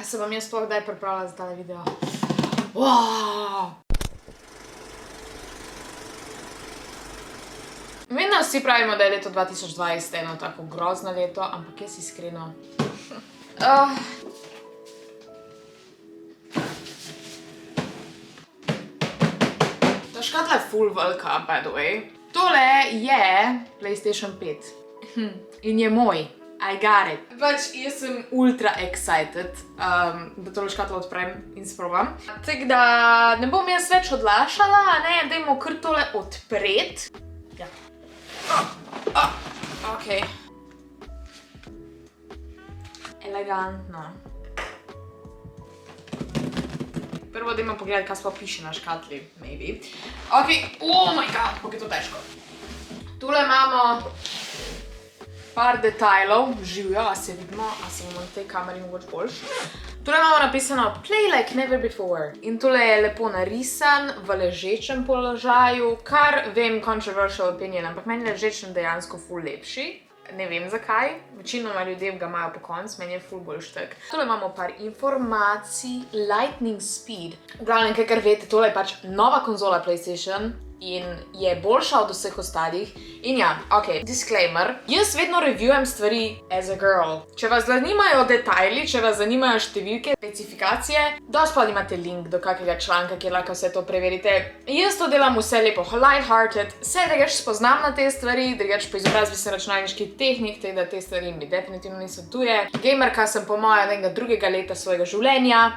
A se bom jaz sploh kdaj pripravila za tale video? Wow! Vem, da vsi pravimo, da je leto 2020 eno tako grozno leto, ampak jaz iskreno... Ta škatla je ful velika, by the way. Tole je PlayStation 5. In je moj. I got it. Pač jaz sem ultra excited, da tole škatlo odprem in sprobam. Tako da ne bom jaz več odlašala, ne, dajmo kar tole odpret. Ja. Ok. Elegantno. Prvo dajmo pogledati, kaj sploh piše na škatli, maybe. Ok, oh my god, kako je to težko. Tule imamo par detajlov, živjo, a se vidimo, a se bomo na tej kameri mogoče boljš. Tule imamo napisano Play like never before. In tule je lepo narisan v ležečem položaju, kar vem, controversial opinion, ampak meni je ležečem dejansko ful lepši. Ne vem zakaj, večinoma ljudje ga imajo po konc, meni je ful boljš tak. Tule imamo par informacij, lightning speed. V glavnem, kar veste, tole je pač nova konzola PlayStation in je boljša od vseh ostalih. In ja, ok, disclaimer. Jaz vedno reviewujem stvari as a girl. Če vas zanimajo detajli, če vas zanimajo številke, specifikacije, dol spodaj imate link do kakega članka, kjer lahko vse to preverite. Jaz to delam vse lepo light-hearted, se drugač spoznam na te stvari, drugač po izobrazbi sem računalniških tehnik, tako da te stvari mi definitivno niso tuje. Gamerka sem po mojem drugega leta svojega življenja,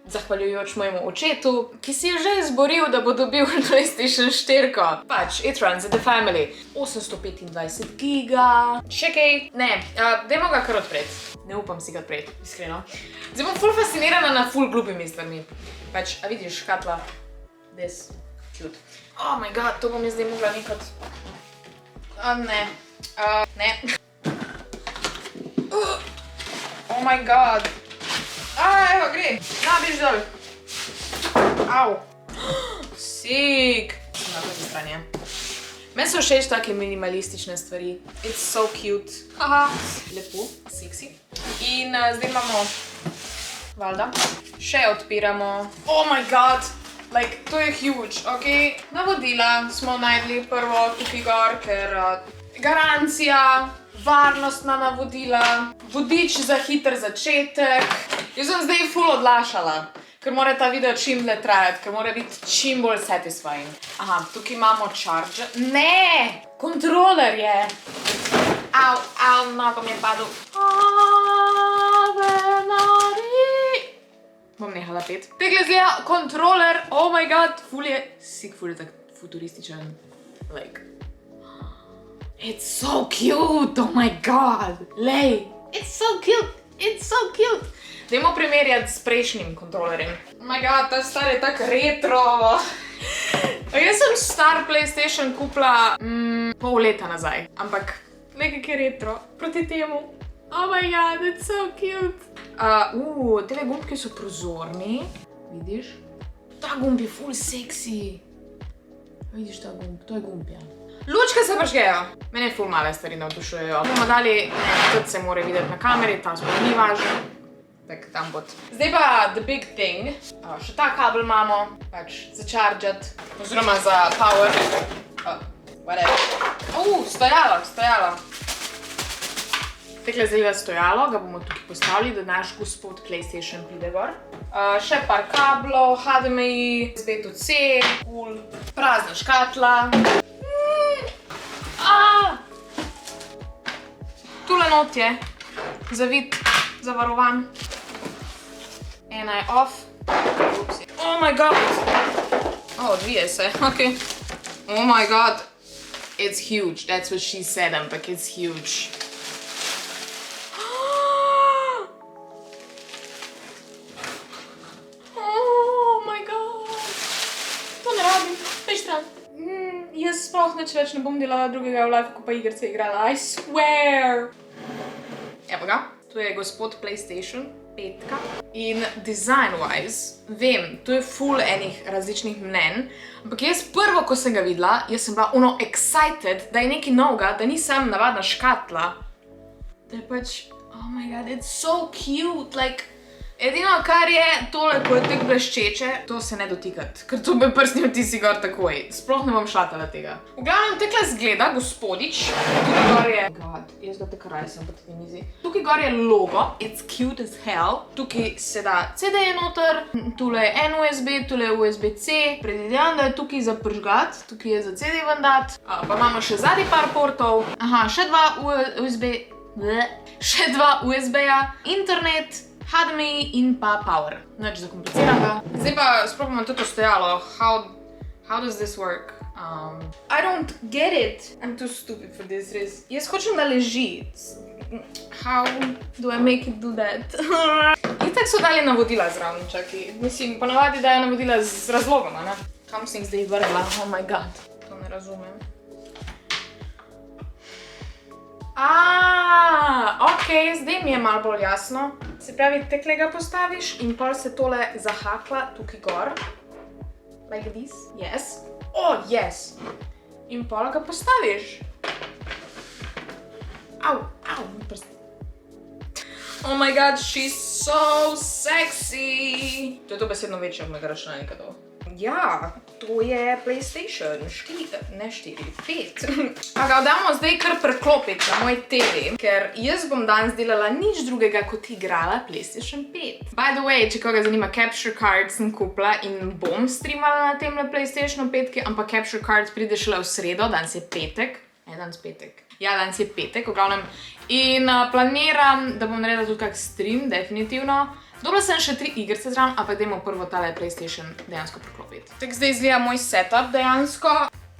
zahvaljujoč mojemu očetu, ki si je že izboril, da bo dobil PlayStation 4. Pač, it runs in the family. 825 giga. Še kaj? Ne, dajmo ga kar odpret. Ne upam si ga odpret, iskreno. Zdaj bom ful fascinirana na ful glupimi stvarmi. Pač, a vidiš, škatla. This. Cute. Oh my god, to bom jaz zdaj mogla nekot... Ne. Ne. Oh my god. Evo, gre. Na, biš dol. Au. Sick. Na drugi strani je. Meni so všeč take minimalistične stvari. It's so cute. Haha. Lepo, sexy. In zdaj imamo, valjda, še odpiramo. Oh my god. Like, to je huge, ok? Navodila smo najdli prvo tukaj gor, ker garancija, varnostna navodila, vodič za hiter začetek. Jaz sem zdaj ful odlašala, ker mora ta video čim dlje trajati, ker mora biti čim bolj satisfying. Aha, tukaj imamo charger. Ne! Kontroler je! Au, au, nogo mi je padel. Ave Maria! Bom nehala pet. Tegle zgleda kontroler, oh my god, ful je, sick, ful je tak futurističen. Like, it's so cute, oh my god, lej, it's so cute, it's so cute. Dajmo primerjati s prejšnjim kontrolerjem. Oh my god, ta star je tak retro. Jaz sem star PlayStation kupila pol leta nazaj, ampak nekak je retro proti temu. Oh my god, it's so cute. Tele gumbki so prozorni, vidiš? Ta gumb je ful seksi. Vidiš ta gumb, to je gumb, ja. Lučke se prižgejo. Mene ful male stvari navdušujejo. Bomo dali, tudi se mora videti na kameri, ta sploh ni važno. Tak, tam bod. Zdaj pa the big thing. Še ta kabel imamo, pač za chargeat, oziroma za power. Whatever. Stojalo, stojalo. Tekle zdaj stojalo, ga bomo tukaj postavili, da naš gospod PlayStation pride gor. Še par kablov, HDMI, USB-C, cool. Prazna škatla. Tule not je, zavit, zavarovan. Ena je off. Oh my god! Odvije se, ok. Oh my god. It's huge, that's what she said, ampak it's huge. Oh my god. To ne rabim, pej stran. Jaz sploh nič več ne bom delala drugega v life, ko pa igrce igrala, I swear! Evo ga, tu je gospod PlayStation 5. In design-wise, vem, tu je ful enih različnih mnen, ampak jaz prvo, ko sem ga videla, jaz sem bila excited, da je nekaj novega, da nisem navadna škatla. Da je pač, oh my god, it's so cute, like, Edino, kar je tole, ko je tako bleščeče, to se ne dotikati, ker to bi prsni vtisi gor takoj. Sploh ne bom šlatala tega. V glavnem, tekle zgleda, gospodič. Tukaj gor je... God, jaz ga tako raj sem po tej mizi. Tukaj gor je logo, it's cute as hell. Tukaj se da CD noter, tule je en USB, tule je USB-C. Predvidevam, da je tukaj za pržgat, tukaj je za CD vendat. Pa imamo še zadnji par portov. Aha, še dva USB-ja, internet, HDMI in pa power. Nič zakompliciranega. Zdaj pa sprobamo tudi ostojalo. How does this work? I don't get it. I'm too stupid for this, res. Jaz hočem, da leži. How do I make it do that? Itak so dali navodila zraven, čaki. Mislim, ponavadi dajo navodila z razlogom, ne? Kam sem jih zdaj vrgla? Oh my god. To ne razumem. Ok, zdaj mi je malo bolj jasno. Se pravi, tekle ga postaviš in pol se tole zahakla tukaj gor. Like this. Yes. Oh, yes. In pol ga postaviš. Au, prst. Oh my god, she's so sexy. To je to besedno večje od mojega računalnika to. Ja, to je PlayStation 4, ne 4, 5. A ga damo zdaj kar preklopiti na moj TV, ker jaz bom danes delala nič drugega, kot igrala PlayStation 5. By the way, če koga zanima, Capture Cards sem kupila in bom streamala na temle PlayStation 5, ampak Capture Cards pride šele v sredo, danes je petek. Danes petek. Ja, danes je petek, v glavnem. In planiram, da bom naredila tudi kak stream, definitivno. Dobila sem še 3 igrice zraven, ampak dajmo prvo tale PlayStation dejansko preklopiti. Tako zdaj izgleda moj setup dejansko.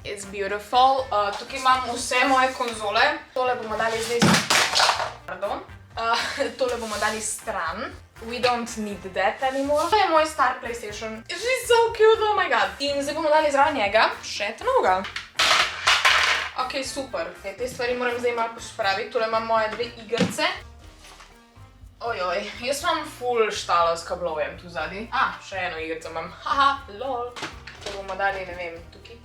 It's beautiful. Tukaj imam vse moje konzole. Tole bomo dali zdaj... Pardon. Tole bomo dali stran. We don't need that anymore. To je moj star PlayStation. She's so cute, oh my god. In zdaj bomo dali zraven njega še tenoga. Ok, super. Te stvari moram zdaj malo pospraviti. Tole imam moje 2 igrice. Ojoj, jaz imam full štalo s kablovjem tu zadnji. Še eno igrico imam. Haha, lol. To bomo dali, ne vem, tukaj.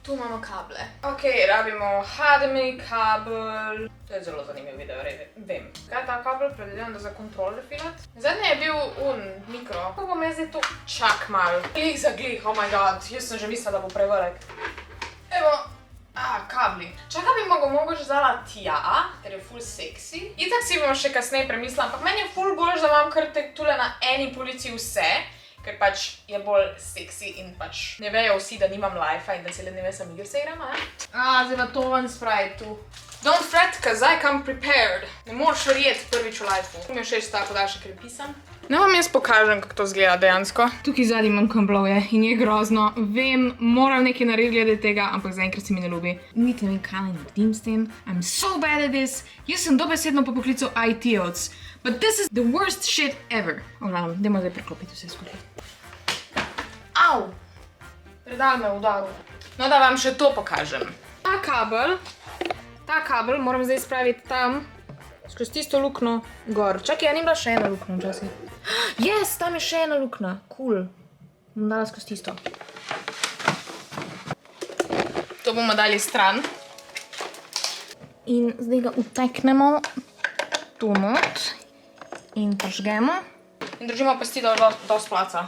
Tu imamo kable. Ok, rabimo HDMI kabel. To je zelo zanimiv video, vem. Kaj je ta kabel? Predvidevam, da za kontroler filat. Zadnje je bil mikro. Kako bom jaz zdaj to čak mal? Glih za glih, oh my god. Jaz sem že mislila, da bo prevrek. Evo. Kabli. Čakaj bi mogoče vzala tja, ker je ful seksi. Itak si bom še kasneje premislila, ampak meni je ful boljš, da imam kar tule na eni polici vse, ker pač je bolj seksi in pač ne vejo vsi, da nimam life-a in da cele dneve sam igrice igram, ne? Zdaj pa to ven spraviti tu. Don't fret, cause I come prepared. Ne moreš verjeti prvič v life-u. Mi je všeč ta podaljšek, ker je pisan. Ne vam jaz pokažem, kako to zgleda dejansko. Tukaj zadnji imam kablovje in je grozno. Vem, moram nekaj narediti glede tega, ampak zaenkrat se mi ne ljubi. Niti ne vem, kaj naredim s tem. I'm so bad at this. Jaz sem dobesedno po poklicu IT-ovc. But this is the worst shit ever. Oglavnom, dajmo zdaj preklopiti vse skupaj. Au! Predal me v udaru. No, da vam še to pokažem. Ta kabel moram zdaj spraviti tam, skozi tisto lukno gor. Čakaj, ni bila še ena lukna včasih. Yes, tam je še ena lukna. Cool. Bom dala skozi tisto. To bomo dali stran. In zdaj ga uteknemo tu not. In požgemo. In držimo pesti do splaca.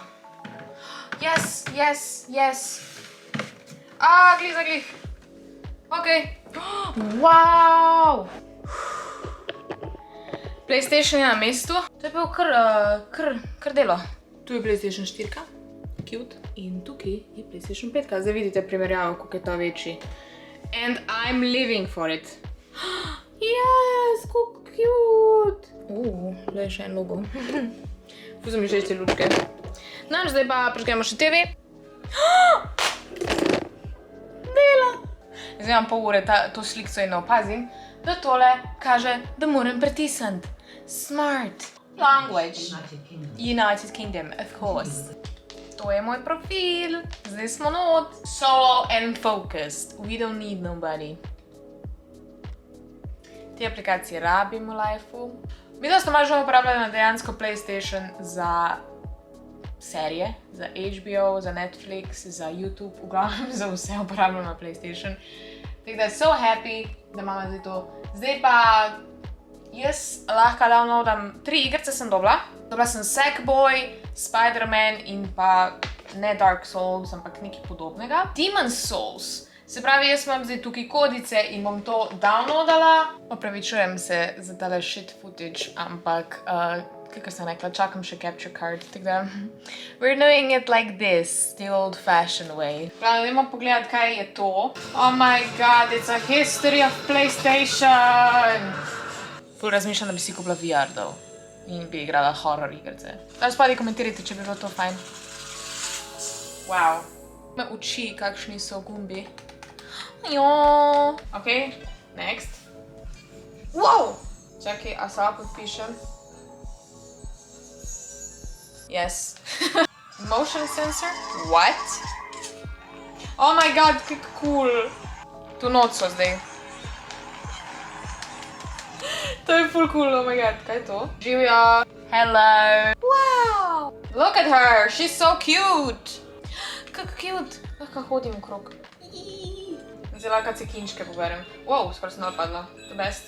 Yes. Glih za glih. Ok. Wow! PlayStation je na mestu. To je bil kar delo. Tu je PlayStation 4, cute. In tukaj je PlayStation 5. Zdaj vidite primerjavo, kako je ta večji. And I'm living for it. Yes, kako cute! Zdaj je še en logo. Ful so mi všeč te lučke. No, zdaj pa prižgemo še TV. Dela! Zdaj imam pol ure to slikco in ne opazim, da tole kaže, da moram pritisniti. Smart. Language. United Kingdom, of course. To je moj profil. Zdaj smo not. Solo and focused. We don't need nobody. Te aplikacije rabim v life-u. Videla sem malo uporabljala dejansko PlayStation za serije, za HBO, za Netflix, za YouTube, v glavnem za vse uporabljam na PlayStation. Tako da so happy, da imamo zdaj to. Zdaj pa Jaz lahko downloadam 3 igrice sem dobila. Dobila sem Sackboy, Spider-Man in pa ne Dark Souls, ampak nekaj podobnega. Demon's Souls. Se pravi, jaz imam zdaj tukaj kodice in bom to downloadala. Opravičujem se za tale shit footage, ampak kakor sem rekla, čakam še capture card, tako da we're doing it like this, the old fashioned way. Pravno, dajmo pogledati, kaj je to. Oh my god, it's a history of PlayStation! Ful razmišljam, da bi si kupila VR dol in bi igrala horror igrice. Daj spodaj komentirajte, če bi bilo to fajn. Wow. Me uči, kakšni so gumbi. Jo. Ok, next. Wow! Čakaj, a se lahko podpišem? Yes. Motion sensor? What? Oh my god, kako cool. Tu not so zdaj. To je ful cool, oh my god. Kaj je to? Živjo. Hello. Wow. Look at her, she's so cute. Kako cute. Lahko hodim okrog. Zdaj lahko cekinčke poberem. Wow, skoraj sem napadla. The best.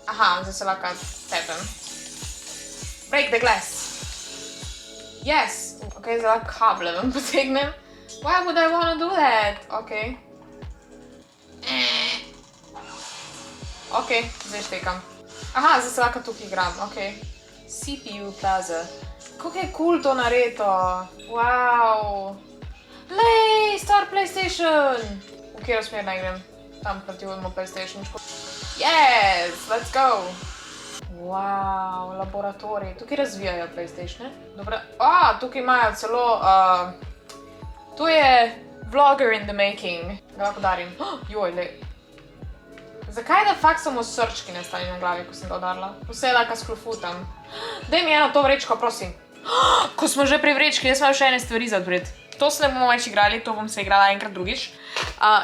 Aha, zdaj se lahko tepem. Break the glass. Yes. Ok, zdaj lahko kable ven potegnem. Why would I wanna do that? Ok. Ok, zdaj štekam. Aha, zdaj se lahko tukaj igram. Ok. CPU Plaza. Kako je cool to nareto. Wow. Lej, star PlayStation. V katero smer naj grem? Tam proti PlayStation. Yes, let's go. Wow, laboratorij. Tukaj razvijajo PlayStatione. Dobro. Tukaj imajo celo... Tu je vlogger in the making. Ga lahko darim. Joj, lej. Zakaj da fakt samo srčki ne stali na glavi, ko sem ga udarila? Vse lahko sklofutam. Daj mi eno to vrečko, prosim. Ko smo že pri vrečki, jaz imam še ene stvari za odpret. To se ne bomo več igrali, to bom se igrala enkrat drugič.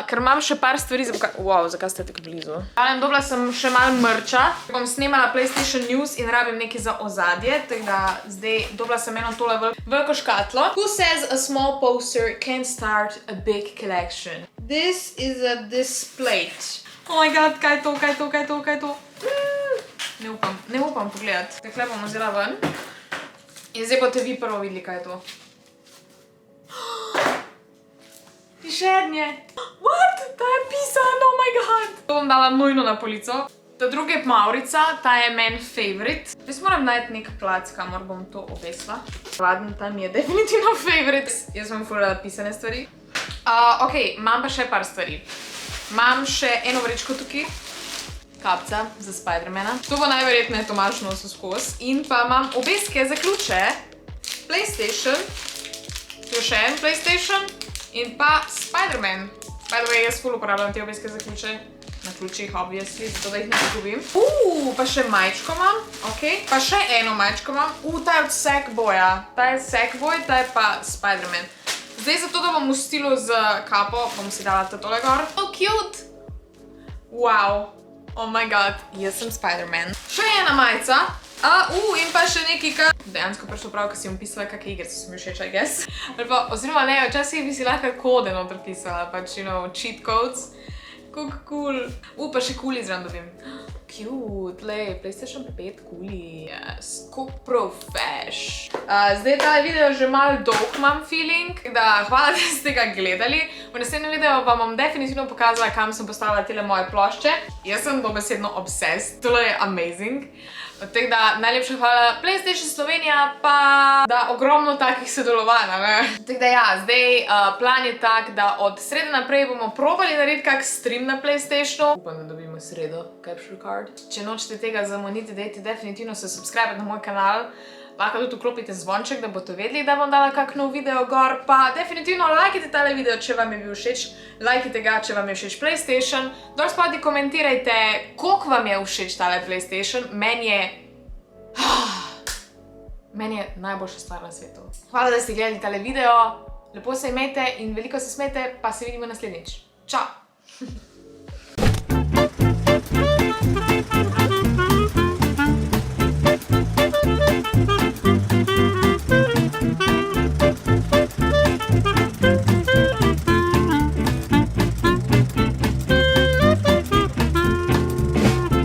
Ker imam še par stvari za pokazati. Wow, zakaj ste tako blizu? Dobila sem še malo mrča. Bom snemala PlayStation News in rabim nekaj za ozadje, tako da zdaj dobila sem eno tole veliko škatlo. Who says a small poster can start a big collection? This is a display. Oh my god, kaj je to, kaj je to, kaj je to, kaj je to? Ne upam pogledati. Takle bom vzela ven. In zdaj boste vi prvo videli, kaj je to. Pišernje. What? Ta je pisan, oh my god. To bom dala nujno na polico. Ta druga je Maurica, ta je meni favorite. Jaz moram najti nek plac, kamor bom to obesla. Vaden tam je definitivno favorite. Jaz bom ful rada pisane stvari. Ok, imam pa še par stvari. Imam še eno vrečko tukaj. Kapca za Spidermana. To bo najverjetneje Tomaž nosil skozi. In pa imam obeske za ključe. PlayStation. Tu je še en PlayStation. In pa Spiderman. By the way, jaz ful uporabljam te obeske za ključe. Na ključih, obviously, zato da jih ne izgubim. Pa še majčko imam. Ok. Pa še eno majčko imam. Ta je od Sackboya. Ta je Sackboy, ta je pa Spiderman. Zdaj, zato da bom v stilu z kapo, bom si dala tole gor. So cute! Wow! Oh my god, jaz sem Spider-Man. Še ena majica. In pa še nekaj, kar dejansko prišlo prav, ko si bom pisala kakšne igrice, so mi všeč, I guess. Oziroma ne, včasih bi si lahko kode noter pisala, pač, you know, cheat codes. Kako cool. Pa še kuli zraven dobim. Cute, lej, PlayStation 5 kuli, yes. Kako profesh. Zdaj ta video že malo dolg imam feeling, da hvala, da ste ga gledali. V naslednjem videu vam bom definitivno pokazala, kam sem postavila tele moje plošče. Jaz sem dobesedno obsessed, tole je amazing. Tako da najlepša hvala PlayStation Slovenija, pa da ogromno takih sodelovanj, ne? Tako da ja, zdaj plan je tak, da od srede naprej bomo probali narediti kak stream na PlayStationu. Upam, da dobimo sredo capture card. Če nočete tega zamoniti, dajte definitivno se subscribe na moj kanal. Lahko tudi vklopite zvonček, da boste vedeli, da bom dala kak nov video gor. Pa definitivno lajkite tale video, če vam je bil všeč. Lajkite ga, če vam je všeč PlayStation. Dol spodaj komentirajte, koliko vam je všeč tale PlayStation. Meni je najboljša stvar na svetu. Hvala, da ste gledali tale video. Lepo se imejte in veliko se smejte, pa se vidimo naslednjič. Čau!